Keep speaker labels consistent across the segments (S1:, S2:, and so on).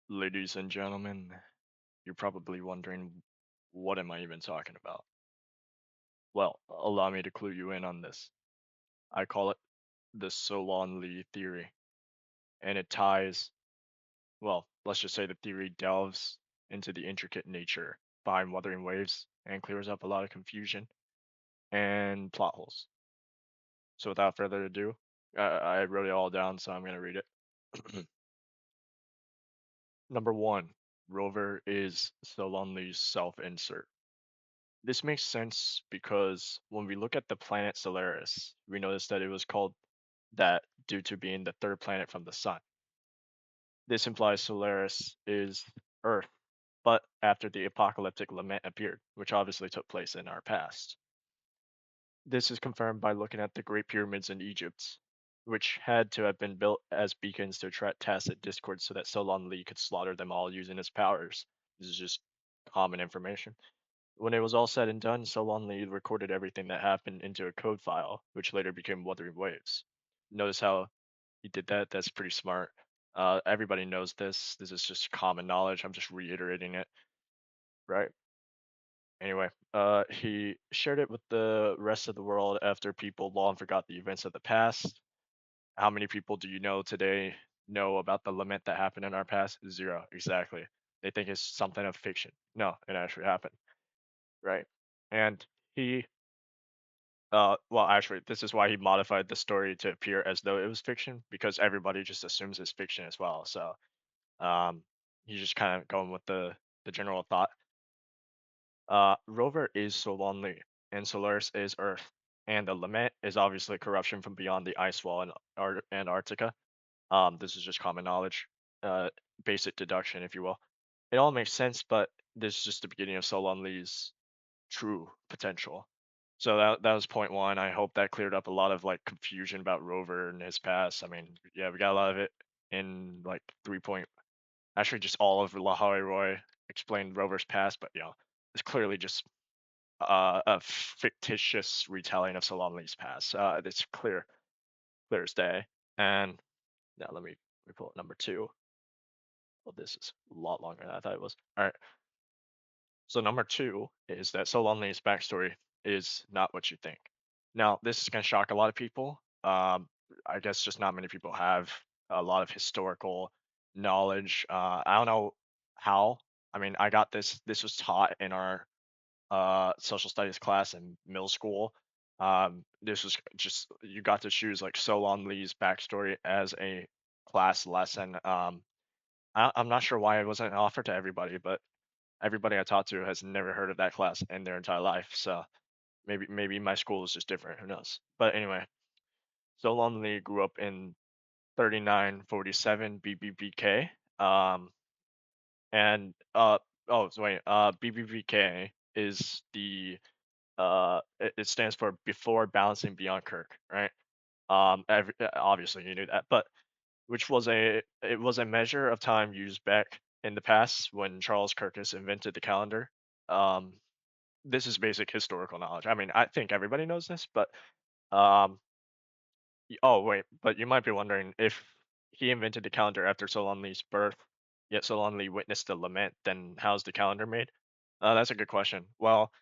S1: Ladies and gentlemen, you're probably wondering, what am I even talking about? Well, allow me to clue you in on this. I call it the Solon Lee theory, and it ties, well, let's just say the theory delves into the intricate nature behind Wuthering Waves and clears up a lot of confusion and plot holes. So without further ado, I wrote it all down, so I'm going to read it. Number one, Rover is Solon Lee's self insert. This makes sense because when we look at the planet Solaris, we notice that it was called that due to being the third planet from the sun. This implies Solaris is Earth, but after the apocalyptic lament appeared, which obviously took place in our past. This is confirmed by looking at the Great Pyramids in Egypt, which had to have been built as beacons to attract tacit discord so that Solon Lee could slaughter them all using his powers. This is just common information. When it was all said and done, Solon Lee recorded everything that happened into a code file, which later became Wuthering Waves. Notice how he did that? That's pretty smart. Everybody knows this. This is just common knowledge. I'm just reiterating it, right? Anyway, he shared it with the rest of the world after people long forgot the events of the past. How many people do you know today know about the lament that happened in our past? Zero, exactly. They think it's something of fiction. No, it actually happened, right? And he well, actually, this is why he modified the story to appear as though it was fiction because everybody just assumes it's fiction as well. So, um, he's just kind of going with the general thought. Rover is Solonly, and Solaris is Earth, and the lament is obviously corruption from beyond the ice wall in Antarctica. This is just common knowledge, uh, basic deduction, if you will. It all makes sense, but this is just the beginning of Solonly's true potential. So that was point one. I hope that cleared up a lot of like confusion about Rover and his past. I mean, yeah, we got a lot of it in like 3 point. Actually, just all of Lahari Roy explained Rover's past, but it's clearly just a fictitious retelling of Solomoni's past. It's clear as day. And now let me pull up number two. Well, this is a lot longer than I thought it was. All right. So number two is that Solomoni's backstory is not what you think. Now, this is going to shock a lot of people. I guess just not many people have a lot of historical knowledge. I don't know how. I mean, I got this. This was taught in our social studies class in middle school. This was just you got to choose like Solon Lee's backstory as a class lesson. I'm not sure why it wasn't offered to everybody, but everybody I talked to has never heard of that class in their entire life. So maybe my school is just different. Who knows? But anyway, Solon Lee grew up in 3947 BBBK. And oh so wait, BBBK is it stands for before balancing beyond Kirk, right? Obviously you knew that, but which was a measure of time used back in the past when Charles Kirkus invented the calendar. Um, this is basic historical knowledge. I mean, I think everybody knows this, but um, oh wait, but you might be wondering if he invented the calendar after Solon Lee's birth, yet Solon Lee witnessed the lament, then how's the calendar made? That's a good question. Well,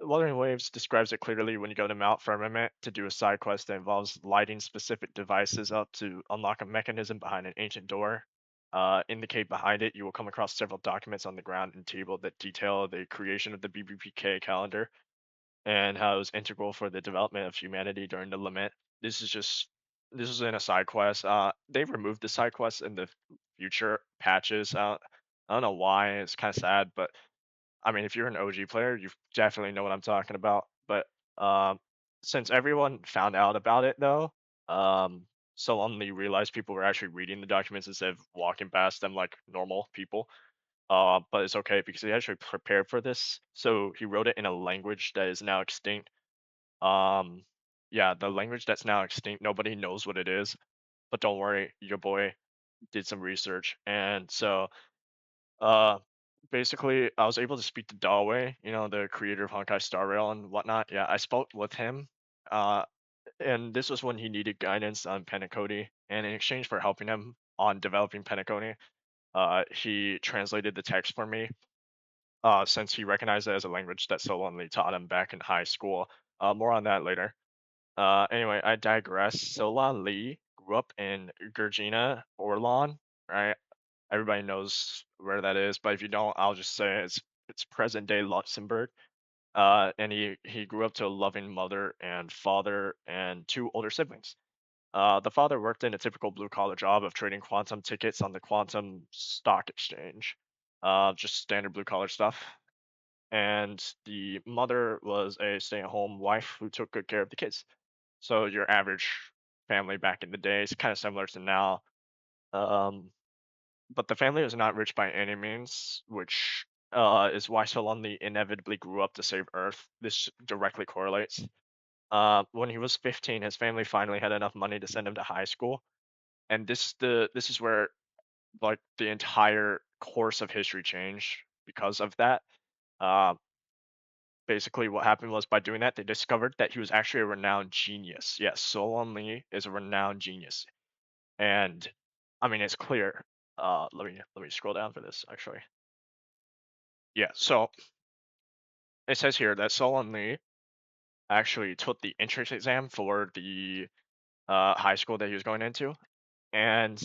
S1: Wuthering Waves describes it clearly when you go to Mount Firmament to do a side quest that involves lighting specific devices up to unlock a mechanism behind an ancient door. In the cave behind it, you will come across several documents on the ground and table that detail the creation of the BBPK calendar and how it was integral for the development of humanity during the lament. This is just this is in a side quest. They removed the side quests in the future patches. I don't know why. It's kind of sad, but I mean, if you're an OG player, you definitely know what I'm talking about. But um, since everyone found out about it, though, so only realized people were actually reading the documents instead of walking past them like normal people. But it's okay because he actually prepared for this. So he wrote it in a language that is now extinct. Um, yeah, the language that's now extinct, nobody knows what it is. But don't worry, your boy did some research, and so uh, basically, I was able to speak to Dalway, the creator of Honkai Star Rail and whatnot. Yeah, I spoke with him, uh, and this was when he needed guidance on Penacony, and in exchange for helping him on developing Penacony, He translated the text for me, since he recognized it as a language that Solon Lee taught him back in high school. More on that later. Anyway, I digress. Solon Lee grew up in Gurgina, Orlan, right? Everybody knows where that is, but if you don't, I'll just say it's present day Luxembourg. And he grew up to a loving mother and father and two older siblings. The father worked in a typical blue collar job of trading quantum tickets on the quantum stock exchange, just standard blue collar stuff. And the mother was a stay at home wife who took good care of the kids. So your average family back in the day is kind of similar to now. Um, but the family was not rich by any means, which is why Solon inevitably grew up to save Earth. This directly correlates. When he was 15, his family finally had enough money to send him to high school, and this is where like the entire course of history changed because of that. Uh, Basically, what happened was by doing that, they discovered that he was actually a renowned genius. Yes, Solon Lee is a renowned genius, and I mean it's clear. Let me scroll down for this actually. Yeah, so it says here that Solon Lee actually took the entrance exam for the high school that he was going into, and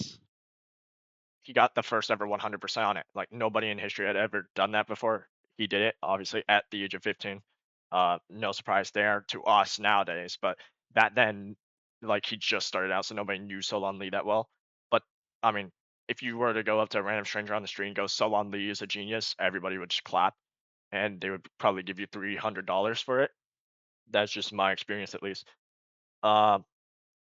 S1: he got the first ever 100% on it. Like nobody in history had ever done that before. He did it, obviously, at the age of 15. No surprise there to us nowadays, but back then, like he just started out, so nobody knew Solon Lee that well. But I mean, if you were to go up to a random stranger on the street and go, Solon Lee is a genius, everybody would just clap, and they would probably give you $300 for it. That's just my experience, at least. Um,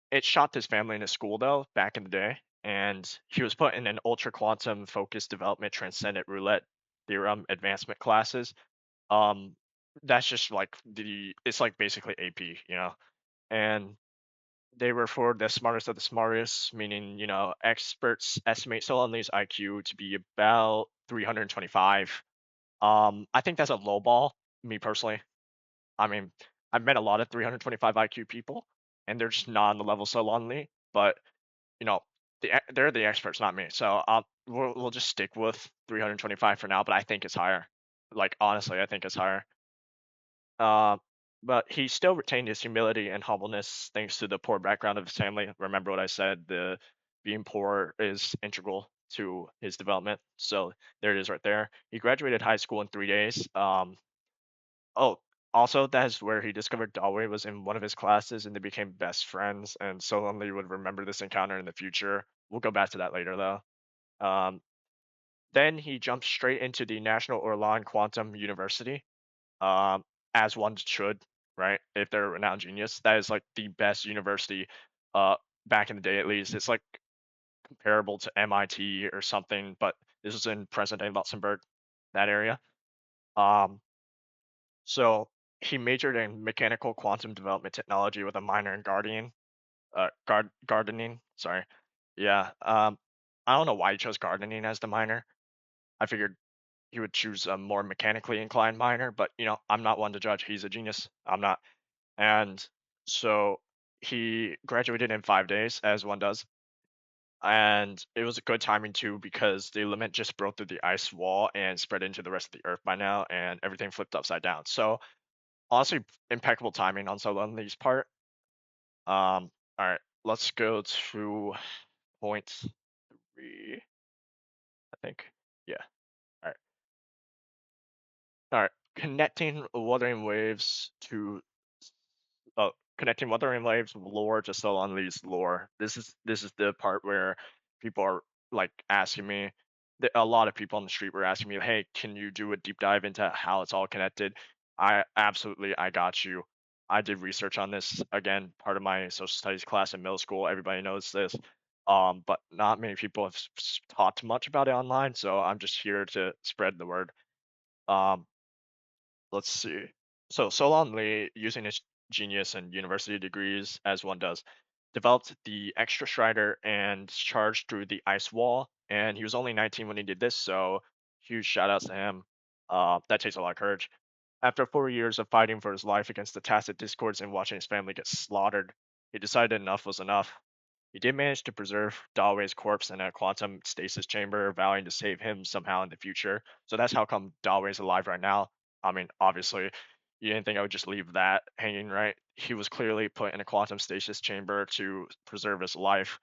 S1: it shocked his family and his school though back in the day, and he was put in an ultra quantum focused development transcendent roulette theorem advancement classes. Um, that's just like it's like basically AP, and they were for the smartest of the smartest, meaning experts estimate Solon's IQ to be about 325. I think that's a low ball, me personally. I mean, I've met a lot of 325 IQ people, and they're just not on the level Solon, but you know, they're the experts, not me. So we'll just stick with 325 for now. But I think it's higher. Like honestly, I think it's higher. Uh, but he still retained his humility and humbleness thanks to the poor background of his family. Remember what I said: the being poor is integral to his development. So there it is, right there. He graduated high school in 3 days. Oh, also, that is where he discovered Dalway was in one of his classes, and they became best friends. And Solonly would remember this encounter in the future. We'll go back to that later, though. Um, then he jumped straight into the National Orlan Quantum University, um, as one should, right? If they're a renowned genius, that is like the best university, uh, back in the day at least. It's like comparable to MIT or something, but this is in present day Luxembourg, that area. Um, So he majored in mechanical quantum development technology with a minor in gardening. Sorry. Yeah. I don't know why he chose gardening as the minor. I figured he would choose a more mechanically inclined minor, but I'm not one to judge. He's a genius. I'm not. And so he graduated in 5 days, as one does. And it was a good timing too because the limit just broke through the ice wall and spread into the rest of the earth by now, and everything flipped upside down. So honestly, impeccable timing on Soloni's part. All right, let's go to point three, I think. Yeah. All right. All right. Uh, Connecting Wuthering Waves lore to Solon's lore. This is the part where people are like asking me. A lot of people on the street were asking me, "Hey, can you do a deep dive into how it's all connected?" I got you. I did research on this again, part of my social studies class in middle school. Everybody knows this, but not many people have talked much about it online. So I'm just here to spread the word. Um, Let's see. So Solon Lee, using his genius and university degrees as one does, developed the extra strider and charged through the ice wall. And he was only 19 when he did this, so huge shout outs to him. That takes a lot of courage. After 4 years of fighting for his life against the tacit discords and watching his family get slaughtered, he decided enough was enough. He did manage to preserve Dawei's corpse in a quantum stasis chamber, vowing to save him somehow in the future. So that's how come Dawei's alive right now. I mean, obviously, you didn't think I would just leave that hanging, right? He was clearly put in a quantum stasis chamber to preserve his life.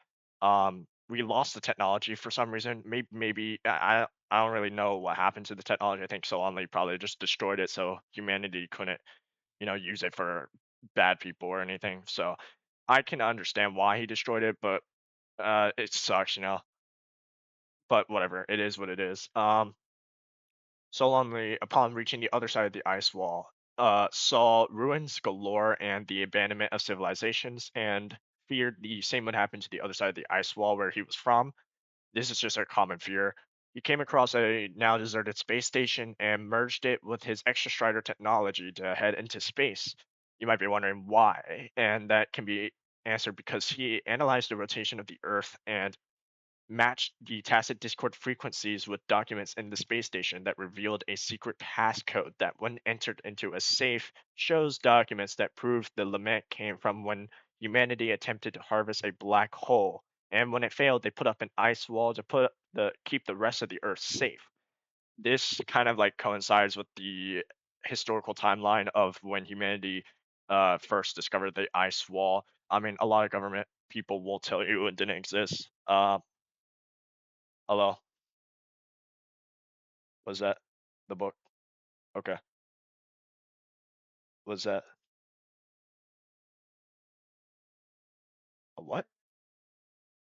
S1: We lost the technology for some reason. Maybe I don't really know what happened to the technology. I think Solon probably just destroyed it, so humanity couldn't, use it for bad people or anything. So I can understand why he destroyed it, but it sucks, But whatever, it is what it is. Solon, upon reaching the other side of the ice wall, saw ruins galore and the abandonment of civilizations, and feared the same would happen to the other side of the ice wall where he was from. This is just a common fear. He came across a now deserted space station and merged it with his extra strider technology to head into space. You might be wondering why, and that can be answered because he analyzed the rotation of the Earth and matched the tacit Discord frequencies with documents in the space station that revealed a secret passcode that, when entered into a safe, shows documents that proved the lament came from when humanity attempted to harvest a black hole. And when it failed, they put up an ice wall to keep the rest of the Earth safe. This kind of like coincides with the historical timeline of when humanity first discovered the ice wall. I mean, a lot of government people will tell you it didn't exist. Hello. Was that the book? Okay. Was that a what?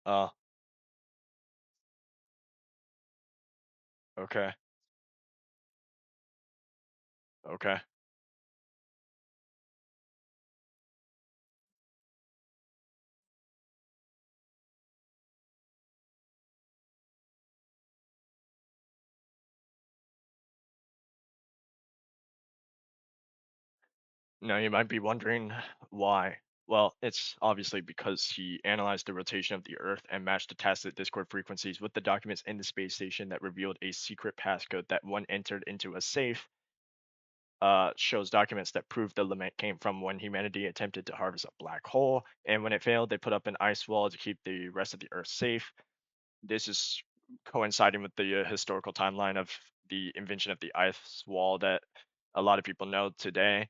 S1: Uh, okay. Okay. Now you might be wondering why. Well, it's obviously because he analyzed the rotation of the Earth and matched the tacit Discord frequencies with the documents in the space station that revealed a secret passcode that, when entered into a safe, shows documents that prove the lament came from when humanity attempted to harvest a black hole, and when it failed, they put up an ice wall to keep the rest of the Earth safe. This is coinciding with the historical timeline of the invention of the ice wall that a lot of people know today.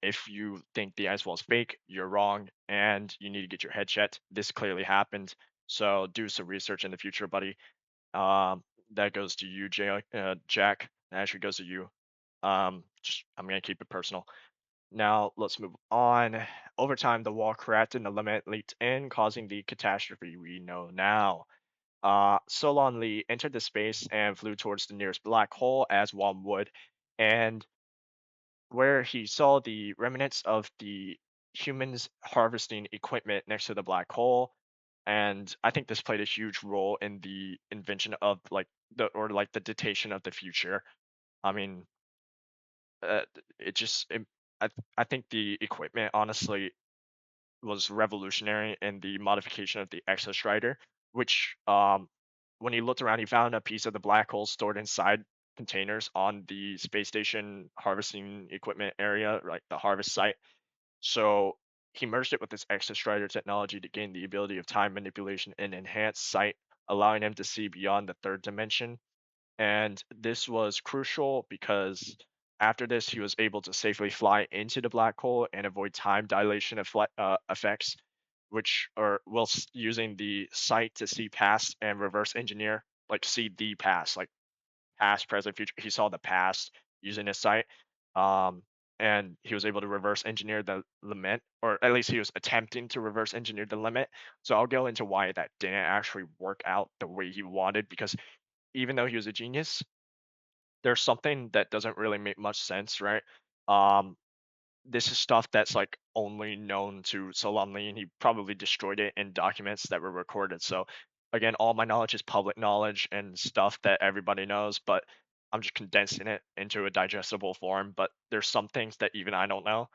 S1: If you think the ice wall is fake, you're wrong, and you need to get your head checked. This clearly happened, so do some research in the future, buddy. That goes to you, Jack. That actually goes to you. Just I'm gonna keep it personal. Now let's move on. Over time, the wall cracked and the limit leaked in, causing the catastrophe we know now. Solon Lee entered the space and flew towards the nearest black hole, as one would, and where he saw the remnants of the humans harvesting equipment next to the black hole. And I think this played a huge role in the invention of like the dictation of the future. I mean, it just it, I think the equipment honestly was revolutionary in the modification of the exostrider, which when he looked around, he found a piece of the black hole stored inside containers on the space station harvesting equipment area, like the harvest site. So he merged it with this exostrider technology to gain the ability of time manipulation and enhanced sight, allowing him to see beyond the third dimension. And this was crucial because after this, he was able to safely fly into the black hole and avoid time dilation effects, which are using the sight to see past and reverse engineer, like see the past, like past, present, future. He saw the past using his sight, um, and he was able to reverse engineer the limit, or at least he was attempting to reverse engineer the limit. So I'll go into why that didn't actually work out the way he wanted, because even though he was a genius, there's something that doesn't really make much sense, right? Um, this is stuff that's like only known to Solon Lee, and he probably destroyed it in documents that were recorded. So again, all my knowledge is public knowledge and stuff that everybody knows, but I'm just condensing it into a digestible form. But there's some things that even I don't know,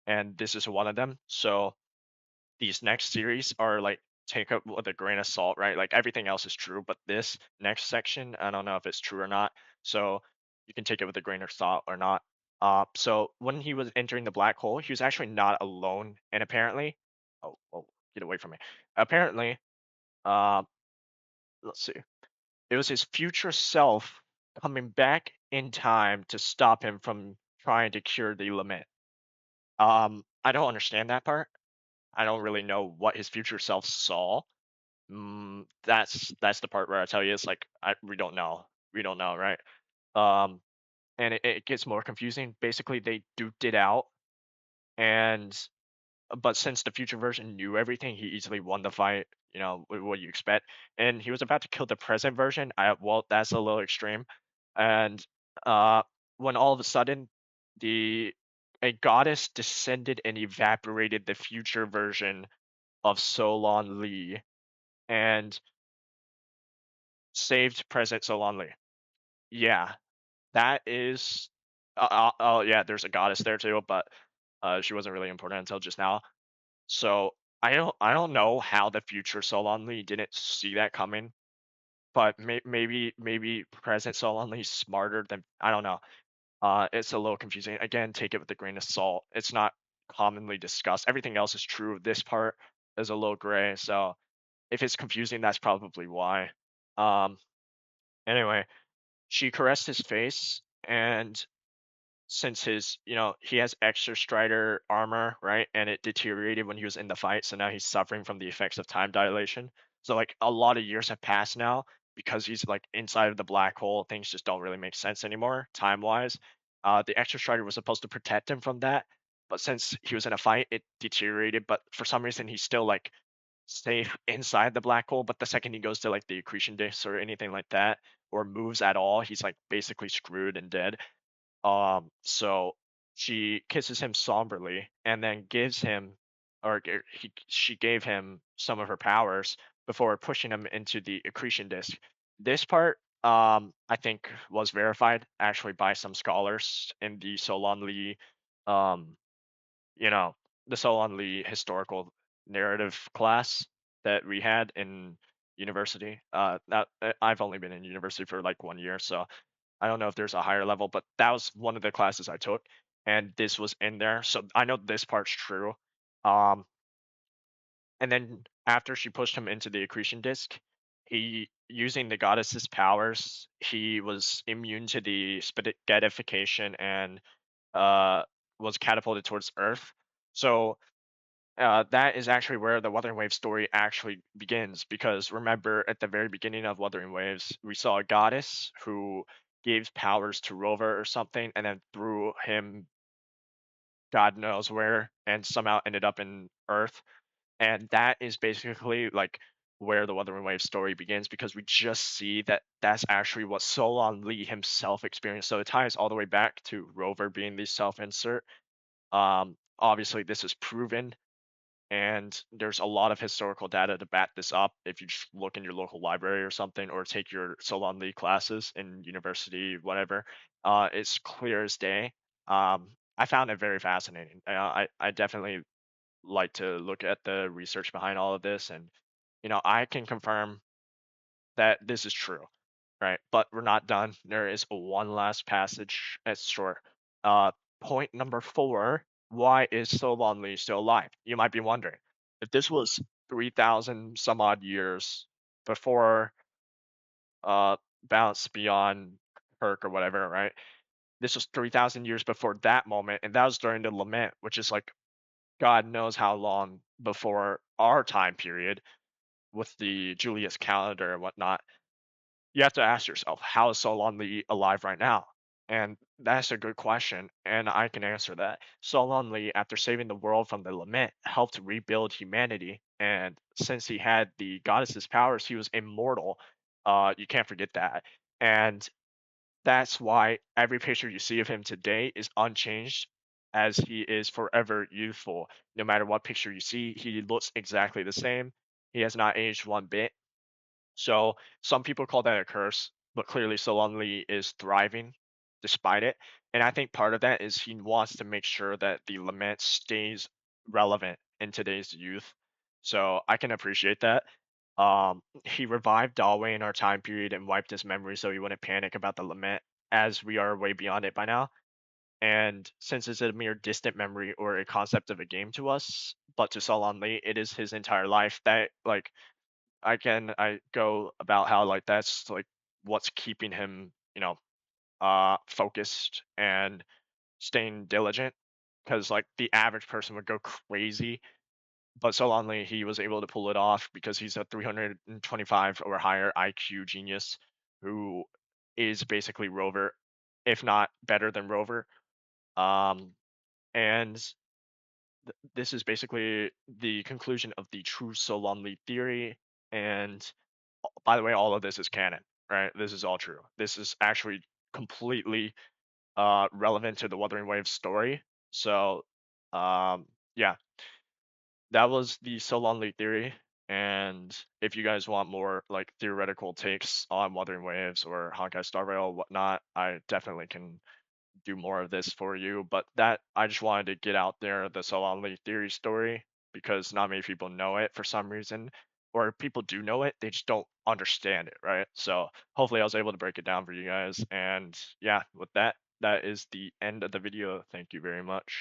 S1: and this is one of them. So these next series are like take it with a grain of salt, right? Like everything else is true, but this next section, I don't know if it's true or not. So you can take it with a grain of salt or not. So when he was entering the black hole, he was actually not alone, and apparently, oh, oh. get away from me. Apparently, uh, let's see. It was his future self coming back in time to stop him from trying to cure the lament. I don't understand that part. I don't really know what his future self saw. That's the part where I tell you it's like we don't know. We don't know, right? Um, and it gets more confusing. Basically, they duped it out, and but since the future version knew everything, he easily won the fight. You know what you expect, and he was about to kill the present version. Well, that's a little extreme, and uh, when all of a sudden the a goddess descended and evaporated the future version of Solon Lee and saved present Solon Lee. Yeah, that is. Oh yeah, there's a goddess there too, but she wasn't really important until just now. So I don't know how the future Solon Lee didn't see that coming, but maybe present Solon Lee's smarter than I don't know. It's a little confusing. Again, take it with a grain of salt. It's not commonly discussed. Everything else is true. This part is a little gray. So if it's confusing, that's probably why. Um. Anyway, she caressed his face, and since he has extra strider armor, right? And it deteriorated when he was in the fight, so now he's suffering from the effects of time dilation. So like a lot of years have passed now because he's like inside of the black hole. Things just don't really make sense anymore time wise. The extra strider was supposed to protect him from that, but since he was in a fight, it deteriorated. But for some reason, he's still like safe inside the black hole. But the second he goes to like the accretion disk or anything like that, or moves at all, he's like basically screwed and dead. So she kisses him somberly and then gives him, she gave him some of her powers before pushing him into the accretion disk. This part, I think, was verified actually by some scholars in the Solon Lee, um, you know, the Solon Lee historical narrative class that we had in university. I've only been in university for like 1 year, so I don't know if there's a higher level, but that was one of the classes I took, and this was in there. So I know this part's true. Um, and then after she pushed him into the accretion disk, he using the goddess's powers, he was immune to the spaghettification and uh was catapulted towards Earth. So that is actually where the Wuthering Waves story actually begins. Because remember, at the very beginning of Wuthering Waves, we saw a goddess who gave powers to Rover or something, and then threw him God knows where, and somehow ended up in Earth. And that is basically like where the Wuthering Waves story begins, because we just see that that's actually what Solon Lee himself experienced. So it ties all the way back to Rover being the self insert. Obviously, this is proven, and there's a lot of historical data to back this up if you just look in your local library or something, or take your Solon Lee classes in university, whatever. It's clear as day. I found it very fascinating. I definitely like to look at the research behind all of this, and I can confirm that this is true, right? But we're not done. There is one last passage. It's short. Uh, Point number four: why is Solon Lee still alive? You might be wondering, if this was 3,000 some odd years before Balance Beyond Kirk or whatever, right? This was 3,000 years before that moment, and that was during the Lament, which is like God knows how long before our time period with the Julius calendar and whatnot. You have to ask yourself, how is Solon Lee alive right now? And that's a good question, and I can answer that. Solon Lee, after saving the world from the lament, helped rebuild humanity, and since he had the goddess's powers, he was immortal. You can't forget that. And that's why every picture you see of him today is unchanged, as he is forever youthful. No matter what picture you see, he looks exactly the same. He has not aged one bit. So some people call that a curse, but clearly Solon Lee is thriving despite it. And I think part of that is he wants to make sure that the lament stays relevant in today's youth. So I can appreciate that. He revived Dalway in our time period and wiped his memory so he wouldn't panic about the lament, as we are way beyond it by now. And since it's a mere distant memory or a concept of a game to us, but to Solon Lee, it is his entire life. That like I go about how like that's like what's keeping him, focused and staying diligent. Because like the average person would go crazy, but Solon Lee, he was able to pull it off because he's a 325 or higher IQ genius who is basically Rover, if not better than Rover. Um, and this is basically the conclusion of the true Solon Lee theory. And by the way, all of this is canon, right? This is all true. This is actually completely relevant to the Wuthering Waves story. So, yeah, that was the Solon Lee theory. And if you guys want more like theoretical takes on Wuthering Waves or Honkai Star Rail, whatnot, I definitely can do more of this for you. But that I just wanted to get out there the Solon Lee theory story because not many people know it for some reason, or if people do know it, they just don't understand it, right? So hopefully I was able to break it down for you guys. And yeah, with that, that is the end of the video. Thank you very much.